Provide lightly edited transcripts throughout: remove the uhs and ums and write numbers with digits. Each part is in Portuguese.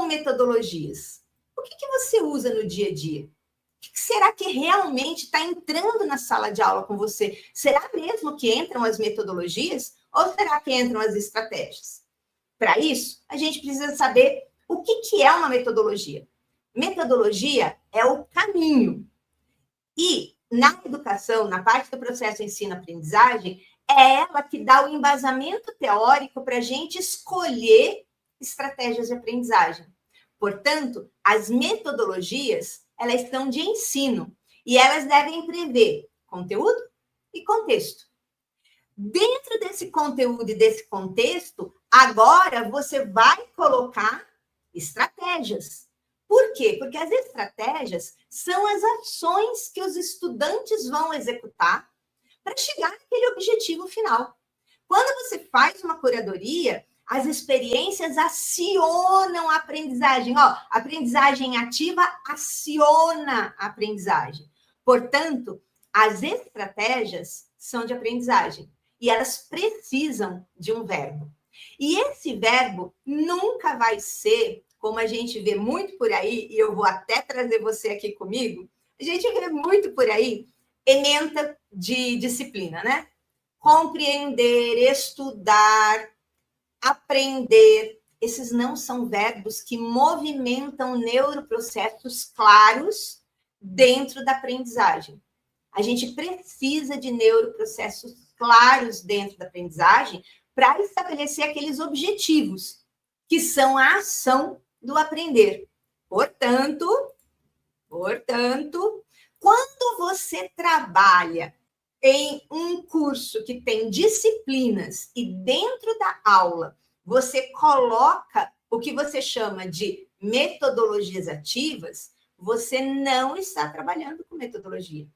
são metodologias? O que você usa no dia a dia? O que será que realmente está entrando na sala de aula com você? Será mesmo que entram as metodologias ou será que entram as estratégias? Para isso, a gente precisa saber o que é uma metodologia. Metodologia é o caminho. E na educação, na parte do processo ensino-aprendizagem, é ela que dá o embasamento teórico para a gente escolher estratégias de aprendizagem. Portanto, as metodologias, elas são de ensino e elas devem prever conteúdo e contexto. Dentro desse conteúdo e desse contexto, agora você vai colocar estratégias. Por quê? Porque as estratégias são as ações que os estudantes vão executar para chegar naquele objetivo final. Quando você faz uma curadoria, as experiências acionam a aprendizagem. Aprendizagem ativa aciona a aprendizagem. Portanto, as estratégias são de aprendizagem e elas precisam de um verbo. E esse verbo nunca vai ser, como a gente vê muito por aí, e eu vou até trazer você aqui comigo, a gente vê muito por aí, ementa de disciplina, né? Compreender, estudar, aprender. Esses não são verbos que movimentam neuroprocessos claros dentro da aprendizagem. A gente precisa de neuroprocessos claros dentro da aprendizagem para estabelecer aqueles objetivos, que são a ação do aprender. Portanto, quando você trabalha em um curso que tem disciplinas e dentro da aula você coloca o que você chama de metodologias ativas, você não está trabalhando com metodologia.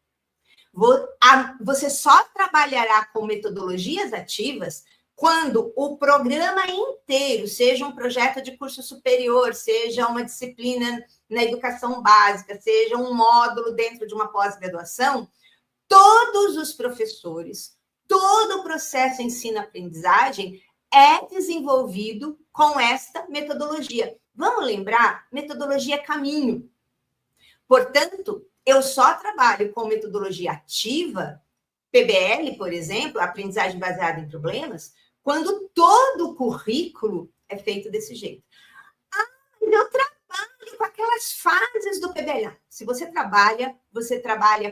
Você só trabalhará com metodologias ativas quando o programa inteiro, seja um projeto de curso superior, seja uma disciplina na educação básica, seja um módulo dentro de uma pós-graduação, todos os professores, todo o processo ensino-aprendizagem é desenvolvido com esta metodologia. Vamos lembrar? Metodologia caminho. Portanto, eu só trabalho com metodologia ativa, PBL, por exemplo, aprendizagem baseada em problemas, quando todo o currículo é feito desse jeito. Mas eu trabalho com aquelas fases do PBL. Se você trabalha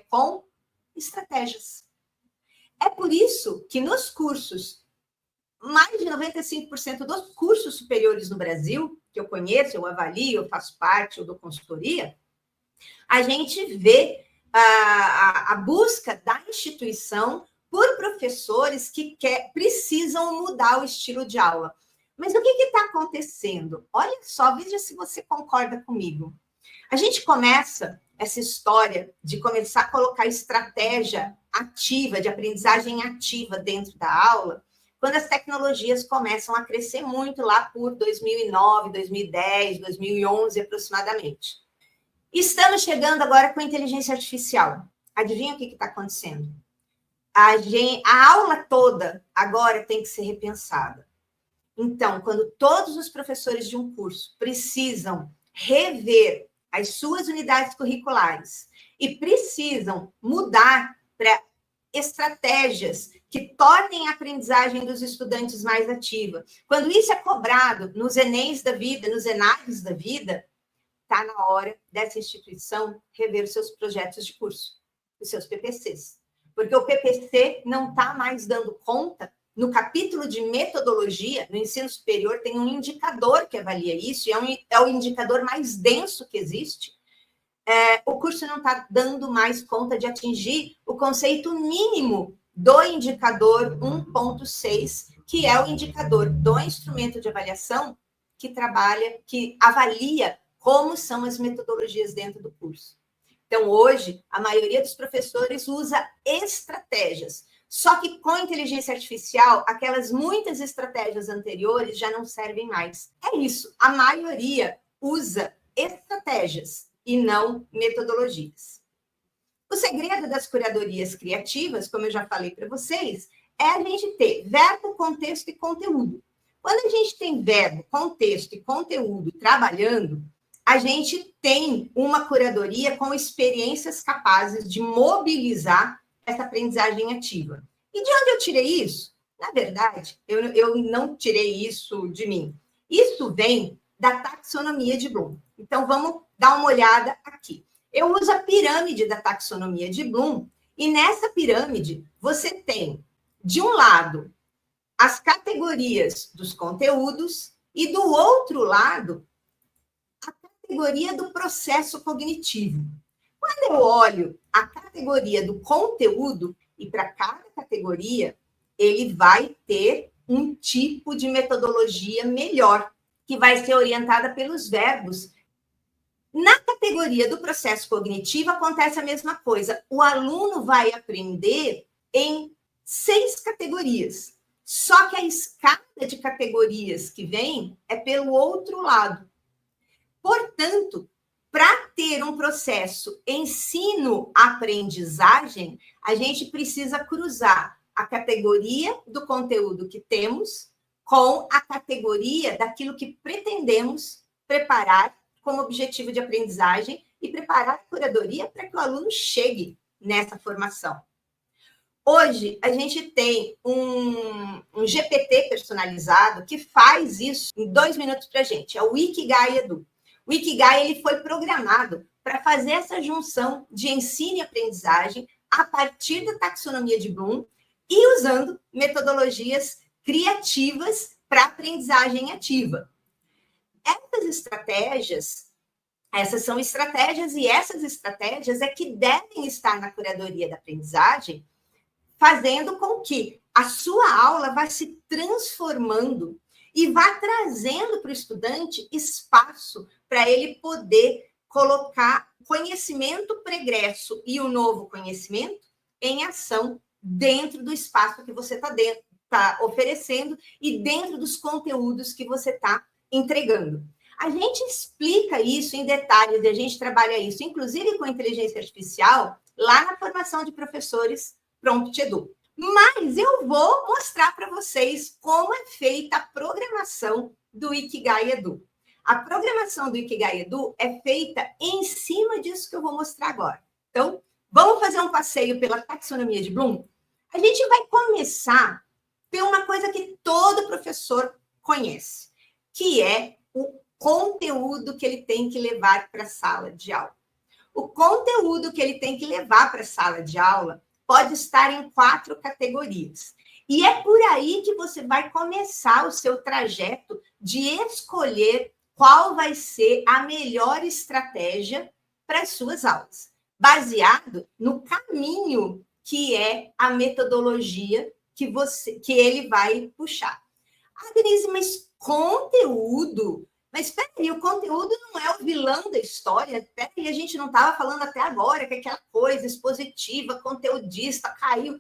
com estratégias. É por isso que nos cursos, mais de 95% dos cursos superiores no Brasil, que eu conheço, eu avalio, eu faço parte, eu dou consultoria, a gente vê a busca da instituição por professores que precisam mudar o estilo de aula. Mas o que está acontecendo? Olha só, veja se você concorda comigo. A gente começa essa história de começar a colocar estratégia ativa, de aprendizagem ativa dentro da aula, quando as tecnologias começam a crescer muito lá por 2009, 2010, 2011 aproximadamente. Estamos chegando agora com a inteligência artificial. Adivinha o que está acontecendo? A aula toda agora tem que ser repensada. Então, quando todos os professores de um curso precisam rever as suas unidades curriculares e precisam mudar para estratégias que tornem a aprendizagem dos estudantes mais ativa, quando isso é cobrado nos Enems da vida, nos Enaves da vida, está na hora dessa instituição rever os seus projetos de curso, os seus PPCs. Porque o PPC não está mais dando conta. No capítulo de metodologia, no ensino superior, tem um indicador que avalia isso, e é o indicador mais denso que existe. O curso não está dando mais conta de atingir o conceito mínimo do indicador 1.6, que é o indicador do instrumento de avaliação que avalia como são as metodologias dentro do curso. Então, hoje, a maioria dos professores usa estratégias. Só que com inteligência artificial, aquelas muitas estratégias anteriores já não servem mais. É isso, a maioria usa estratégias e não metodologias. O segredo das curadorias criativas, como eu já falei para vocês, é a gente ter verbo, contexto e conteúdo. Quando a gente tem verbo, contexto e conteúdo trabalhando, a gente tem uma curadoria com experiências capazes de mobilizar essa aprendizagem ativa. E de onde eu tirei isso? Na verdade, eu não tirei isso de mim. Isso vem da taxonomia de Bloom. Então, vamos dar uma olhada aqui. Eu uso a pirâmide da taxonomia de Bloom, e nessa pirâmide você tem, de um lado, as categorias dos conteúdos, e do outro lado, a categoria do processo cognitivo. Quando eu olho a categoria do conteúdo, e para cada categoria, ele vai ter um tipo de metodologia melhor, que vai ser orientada pelos verbos. Na categoria do processo cognitivo, acontece a mesma coisa. O aluno vai aprender em 6 categorias. Só que a escada de categorias que vem é pelo outro lado. Portanto, para ter um processo ensino-aprendizagem, a gente precisa cruzar a categoria do conteúdo que temos com a categoria daquilo que pretendemos preparar como objetivo de aprendizagem e preparar a curadoria para que o aluno chegue nessa formação. Hoje, a gente tem um GPT personalizado que faz isso em 2 minutos para a gente. É o Ikigai Edu. O Ikigai ele foi programado para fazer essa junção de ensino e aprendizagem a partir da taxonomia de Bloom e usando metodologias criativas para aprendizagem ativa. Essas são estratégias, e essas estratégias é que devem estar na curadoria da aprendizagem, fazendo com que a sua aula vá se transformando e vá trazendo para o estudante espaço para ele poder colocar conhecimento pregresso e o novo conhecimento em ação dentro do espaço que você está oferecendo e dentro dos conteúdos que você está entregando. A gente explica isso em detalhes, e a gente trabalha isso, inclusive com inteligência artificial, lá na formação de professores Prompt Edu. Mas eu vou mostrar para vocês como é feita a programação do Ikigai Edu. A programação do Ikigai Edu é feita em cima disso que eu vou mostrar agora. Então, vamos fazer um passeio pela taxonomia de Bloom? A gente vai começar por uma coisa que todo professor conhece, que é o conteúdo que ele tem que levar para a sala de aula. O conteúdo que ele tem que levar para a sala de aula pode estar em 4 categorias. E é por aí que você vai começar o seu trajeto de escolher qual vai ser a melhor estratégia para as suas aulas, baseado no caminho que é a metodologia que ele vai puxar. Ah, Denise, mas conteúdo? Mas peraí, o conteúdo não é o vilão da história? Peraí, a gente não estava falando até agora que aquela coisa expositiva, conteudista, caiu.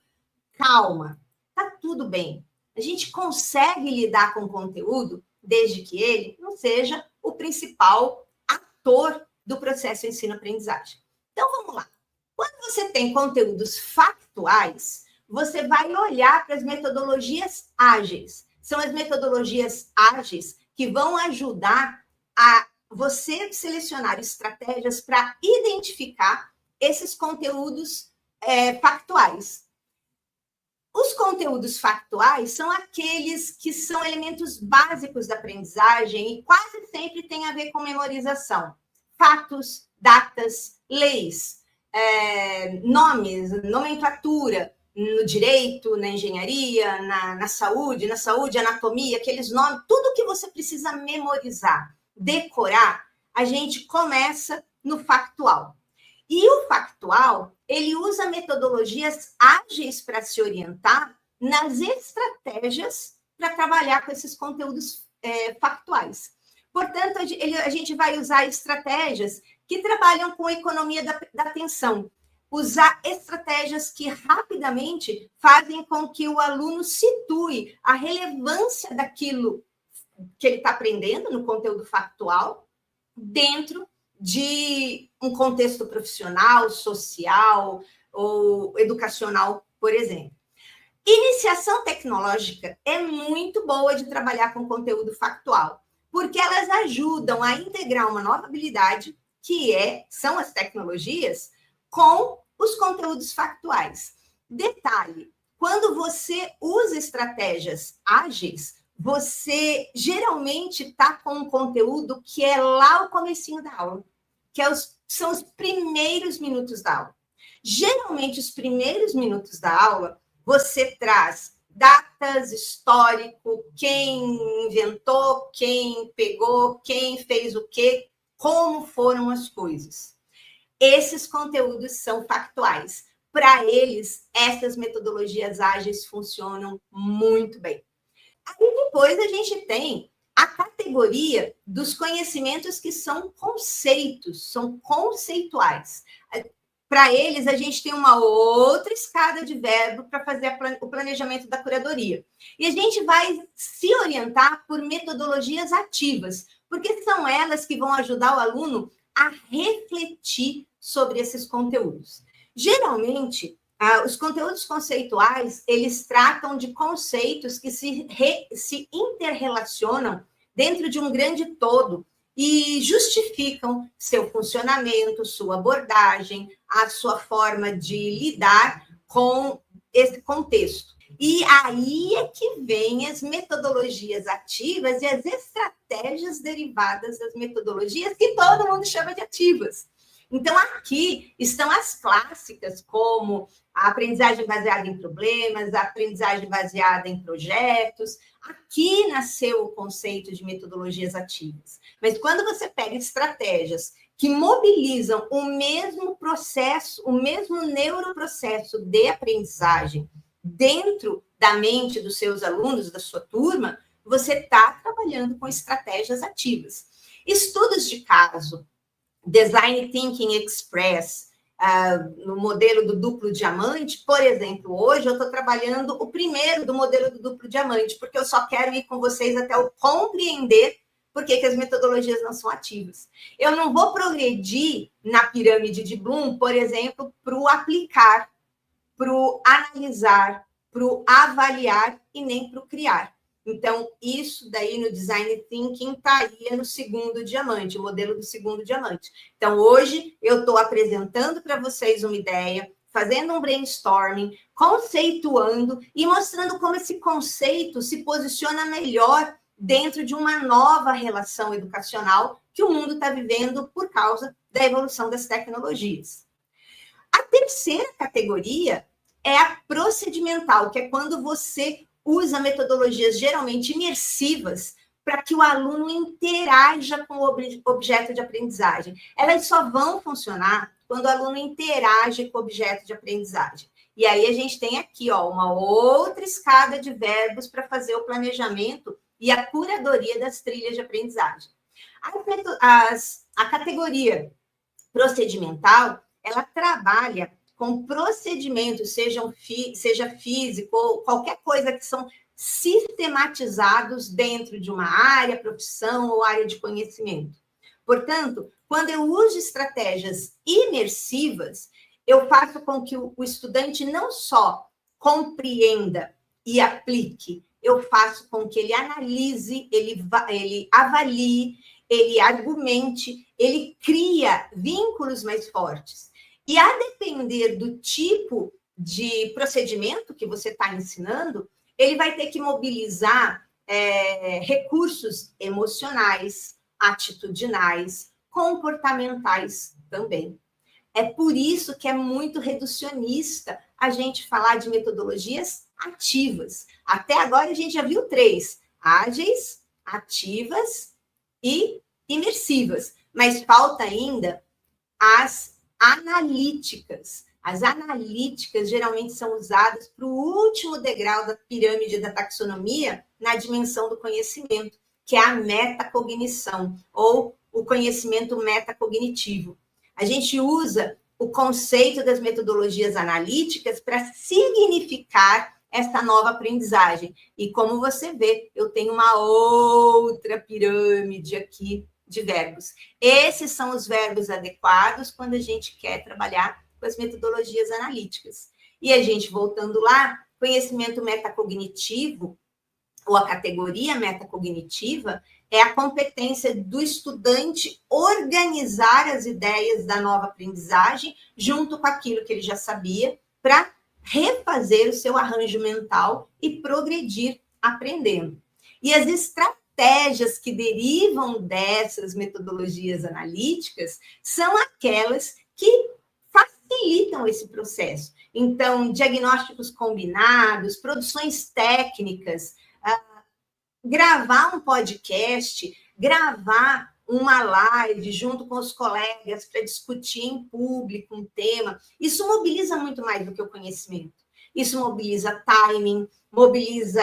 Calma, tá tudo bem. A gente consegue lidar com o conteúdo desde que ele não seja o principal ator do processo ensino-aprendizagem. Então, vamos lá. Quando você tem conteúdos factuais, você vai olhar para as metodologias ágeis. São as metodologias ágeis que vão ajudar a você selecionar estratégias para identificar esses conteúdos factuais. Os conteúdos factuais são aqueles que são elementos básicos da aprendizagem e quase sempre têm a ver com memorização. Fatos, datas, leis, nomes, nomenclatura, no direito, na engenharia, na saúde, anatomia, aqueles nomes, tudo que você precisa memorizar, decorar, a gente começa no factual. E o factual, ele usa metodologias ágeis para se orientar nas estratégias para trabalhar com esses conteúdos factuais. Portanto, a gente vai usar estratégias que trabalham com a economia da atenção, usar estratégias que rapidamente fazem com que o aluno situe a relevância daquilo que ele está aprendendo no conteúdo factual dentro de um contexto profissional, social ou educacional, por exemplo. Iniciação tecnológica é muito boa de trabalhar com conteúdo factual, porque elas ajudam a integrar uma nova habilidade, são as tecnologias, com os conteúdos factuais. Detalhe, quando você usa estratégias ágeis, você geralmente está com um conteúdo que é lá o comecinho da aula, são os primeiros minutos da aula. Geralmente, os primeiros minutos da aula, você traz datas, histórico, quem inventou, quem pegou, quem fez o quê, como foram as coisas. Esses conteúdos são factuais. Para eles, essas metodologias ágeis funcionam muito bem. Aí depois a gente tem a categoria dos conhecimentos que são conceitos, são conceituais. Para eles, a gente tem uma outra escada de verbo para fazer o planejamento da curadoria. E a gente vai se orientar por metodologias ativas, porque são elas que vão ajudar o aluno a refletir sobre esses conteúdos. Geralmente, os conteúdos conceituais, eles tratam de conceitos que se interrelacionam dentro de um grande todo e justificam seu funcionamento, sua abordagem, a sua forma de lidar com esse contexto. E aí é que vem as metodologias ativas e as estratégias derivadas das metodologias que todo mundo chama de ativas. Então, aqui estão as clássicas, como a aprendizagem baseada em problemas, a aprendizagem baseada em projetos. Aqui nasceu o conceito de metodologias ativas. Mas quando você pega estratégias que mobilizam o mesmo processo, o mesmo neuroprocesso de aprendizagem dentro da mente dos seus alunos, da sua turma, você está trabalhando com estratégias ativas. Estudos de caso, Design Thinking Express, no modelo do duplo diamante, por exemplo, hoje eu estou trabalhando o primeiro do modelo do duplo diamante, porque eu só quero ir com vocês até eu compreender por que as metodologias não são ativas. Eu não vou progredir na pirâmide de Bloom, por exemplo, para o aplicar, para o analisar, para o avaliar e nem para o criar. Então, isso daí no Design Thinking estaria no segundo diamante, o modelo do segundo diamante. Então, hoje eu estou apresentando para vocês uma ideia, fazendo um brainstorming, conceituando e mostrando como esse conceito se posiciona melhor dentro de uma nova relação educacional que o mundo está vivendo por causa da evolução das tecnologias. A terceira categoria é a procedimental, que é quando você usa metodologias geralmente imersivas para que o aluno interaja com o objeto de aprendizagem. Elas só vão funcionar quando o aluno interage com o objeto de aprendizagem. E aí a gente tem aqui uma outra escada de verbos para fazer o planejamento e a curadoria das trilhas de aprendizagem. A categoria procedimental, ela trabalha com procedimentos, seja físico ou qualquer coisa que são sistematizados dentro de uma área, profissão ou área de conhecimento. Portanto, quando eu uso estratégias imersivas, eu faço com que o estudante não só compreenda e aplique, eu faço com que ele analise, ele avalie, ele argumente, ele cria vínculos mais fortes. E a depender do tipo de procedimento que você está ensinando, ele vai ter que mobilizar recursos emocionais, atitudinais, comportamentais também. É por isso que é muito reducionista a gente falar de metodologias ativas. Até agora a gente já viu 3: ágeis, ativas e imersivas. Mas falta ainda as analíticas. As analíticas geralmente são usadas para o último degrau da pirâmide da taxonomia na dimensão do conhecimento, que é a metacognição, ou o conhecimento metacognitivo. A gente usa o conceito das metodologias analíticas para significar essa nova aprendizagem. E como você vê, eu tenho uma outra pirâmide aqui de verbos. Esses são os verbos adequados quando a gente quer trabalhar com as metodologias analíticas. E a gente, voltando lá, conhecimento metacognitivo, ou a categoria metacognitiva, é a competência do estudante organizar as ideias da nova aprendizagem junto com aquilo que ele já sabia, para refazer o seu arranjo mental e progredir aprendendo. E as estratégias que derivam dessas metodologias analíticas são aquelas que facilitam esse processo. Então, diagnósticos combinados, produções técnicas, gravar um podcast, gravar uma live junto com os colegas para discutir em público um tema, isso mobiliza muito mais do que o conhecimento. Isso mobiliza timing, mobiliza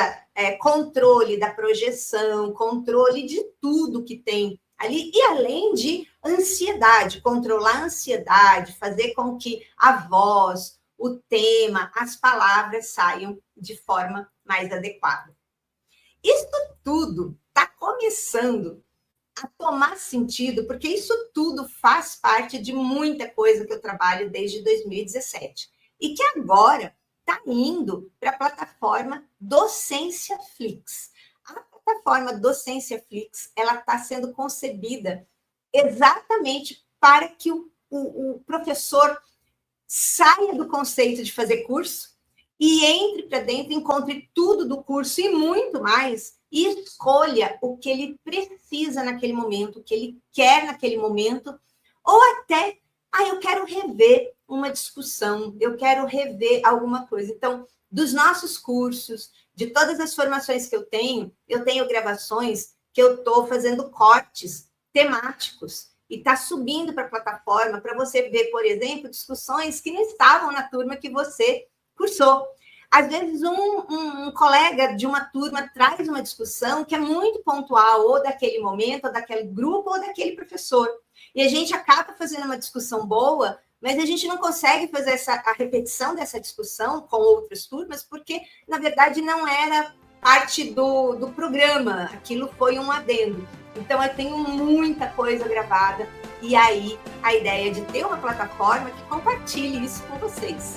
controle da projeção, controle de tudo que tem ali, e além de ansiedade, controlar a ansiedade, fazer com que a voz, o tema, as palavras saiam de forma mais adequada. Isso tudo está começando a tomar sentido, porque isso tudo faz parte de muita coisa que eu trabalho desde 2017 e que agora está indo para a plataforma Docência Flix. A plataforma Docência Flix, ela está sendo concebida exatamente para que o professor saia do conceito de fazer curso e entre para dentro, encontre tudo do curso e muito mais, e escolha o que ele precisa naquele momento, o que ele quer naquele momento, ou até, eu quero rever uma discussão, eu quero rever alguma coisa. Então, dos nossos cursos, de todas as formações que eu tenho gravações que eu estou fazendo cortes temáticos, e está subindo para a plataforma para você ver, por exemplo, discussões que não estavam na turma que você cursou. Às vezes, um colega de uma turma traz uma discussão que é muito pontual, ou daquele momento, ou daquele grupo, ou daquele professor. E a gente acaba fazendo uma discussão boa, mas a gente não consegue fazer a repetição dessa discussão com outras turmas, porque, na verdade, não era parte do programa, aquilo foi um adendo. Então, eu tenho muita coisa gravada, e aí a ideia é de ter uma plataforma que compartilhe isso com vocês.